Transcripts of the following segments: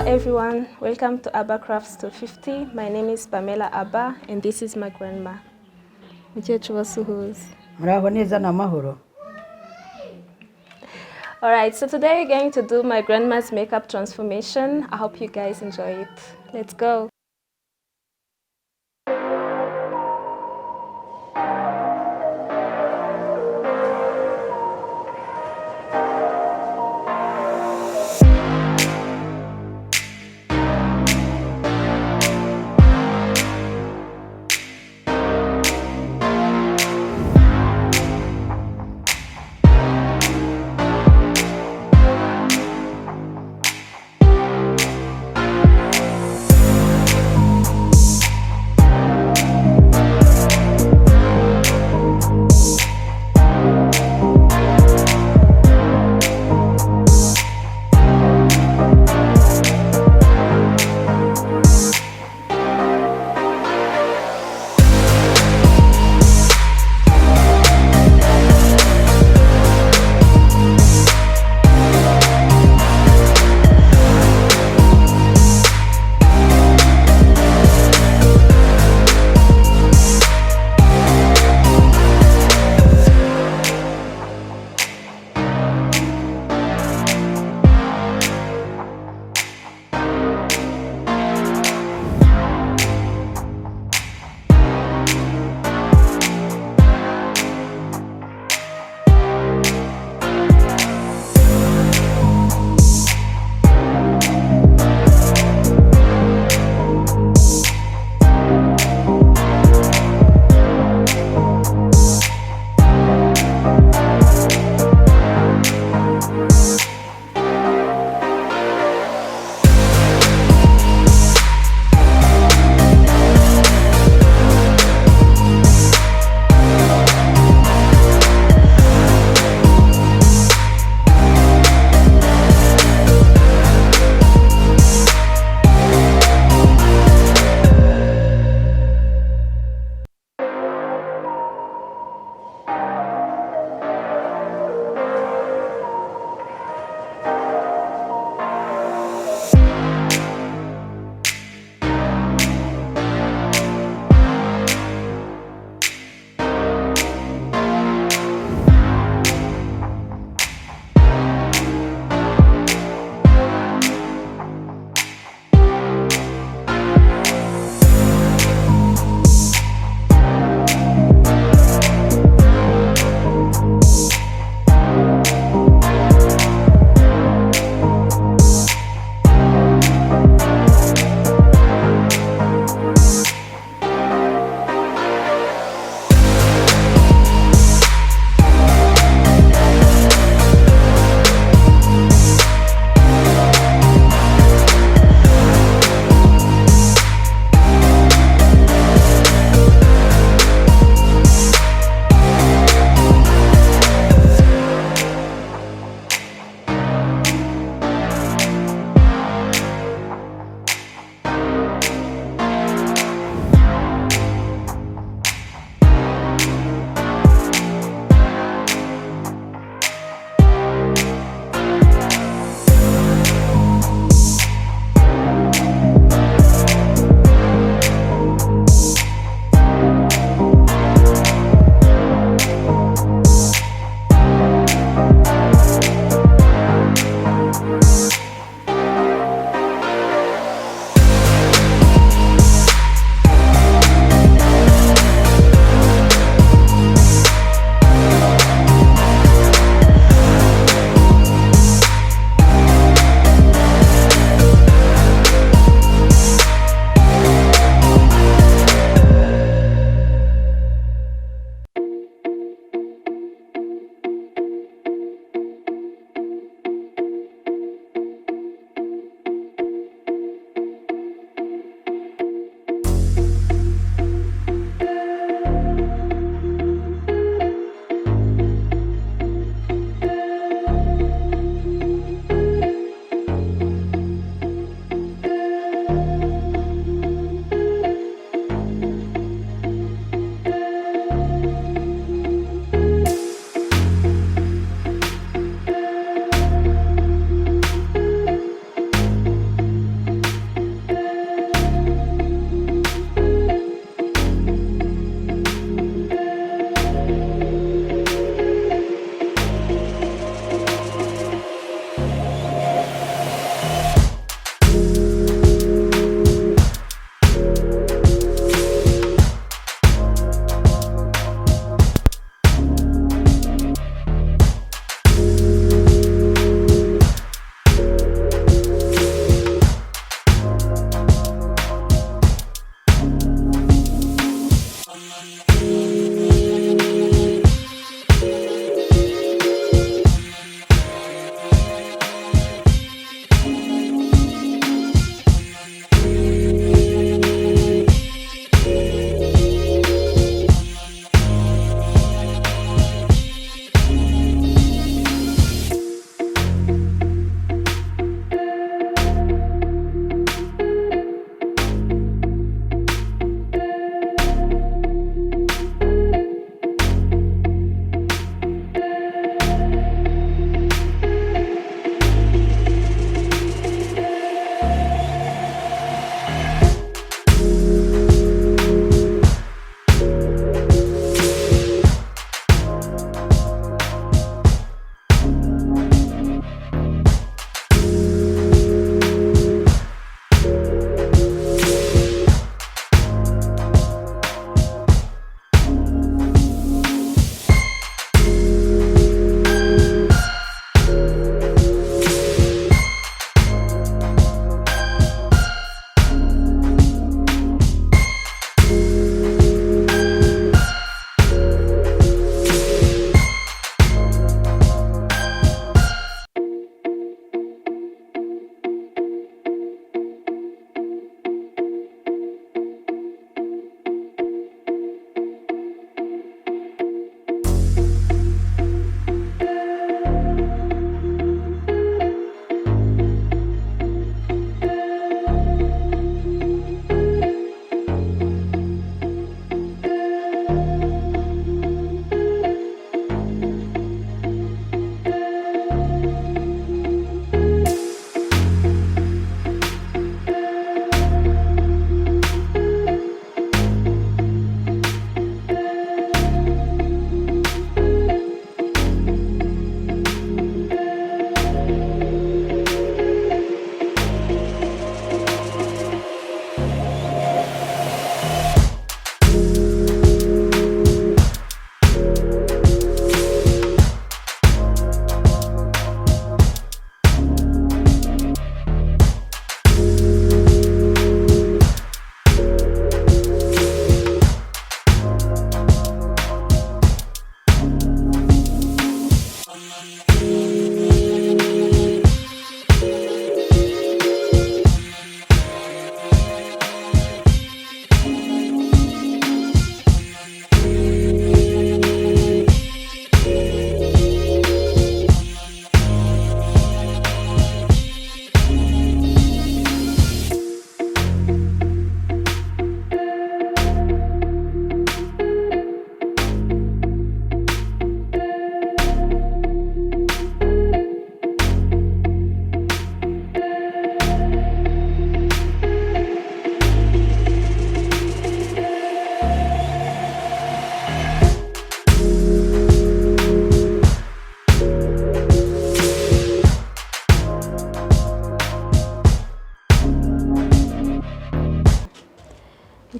everyone, welcome to Abba Crafts 250. My name is Pamela Abba and this is my grandma. Mukecuru basuhuza. Muraho neza n'amahoro. Alright, so today we're going to do my grandma's makeup transformation. I hope you guys enjoy it. Let's go.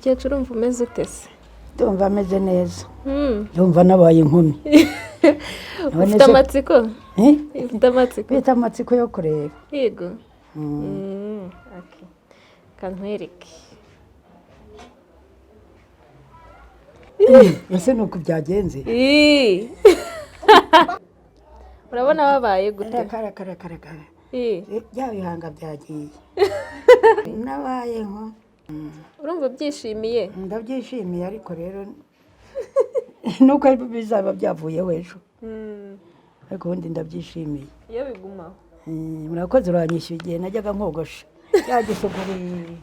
Mukecuru urumva umeze ute se? Ndumva ameze neza. Ndumva nabaye inkumi. Ufite amatsiko? Ufite amatsiko? Bita amatsiko yo kureba. Yego. Okay. Kantwereke. Ese nuko byagenze? Urabona babaye gute? Kara. Bya bihanga byagiye. Nabaye nko. Urumva byishimiye? Ndabyishimiye ariko rero nuko bizaba byavuyeho ejo. Ariko ubundi ndabyishimiye. Iyo bigumaho. Murakoze uranyishyuye igihe najyaga nkogosha. Yagisuguriye.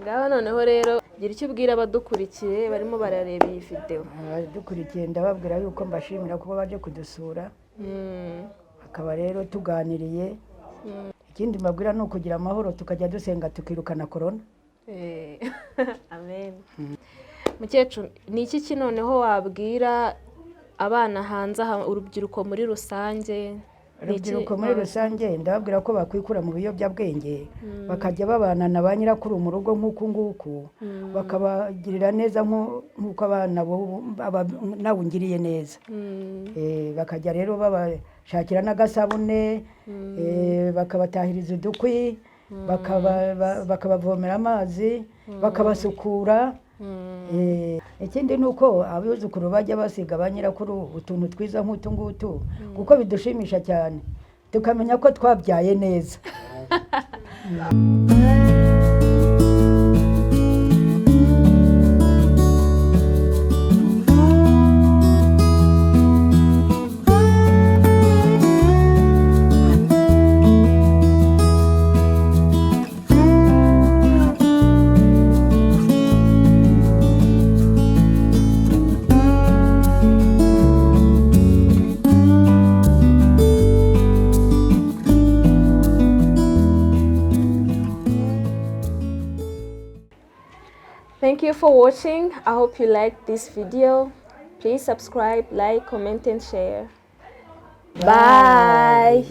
Ngaho noneho rero gira icyo ubwira abadukurikiye barimo barareba iyi video. Abadukurikiye ndababwira yuko mbashimira kuba baje kudusura. Akaba rero tuganiriye. Ikindi mbabwira ni ukugira amahoro tukajya dusenga tukirukana corona. Amen. Mukecuru ni iki noneho wabwira abana hanze urubyiruko muri rusange? Urubyiruko muri rusange ndababwira ko bakwikura mu biyobyabwenge bakajya babana na ba nyirakuru mu rugo nk'uku bakabagirira neza nk'uko abana nawe ungiriye neza. Bakajya rero babashakira n'agasabune, bakabatahiriza udukwi, bakabavomera amazi, bakabasukura. Ikindi ni uko abuzukuru bajya basiga ba nyirakuru utuntu twiza nk'utu ngutu kuko bidushimisha cyane tukamenya ko twabyaye neza. Thank you for watching. I hope you liked this video. Please subscribe, like, comment and share. Bye.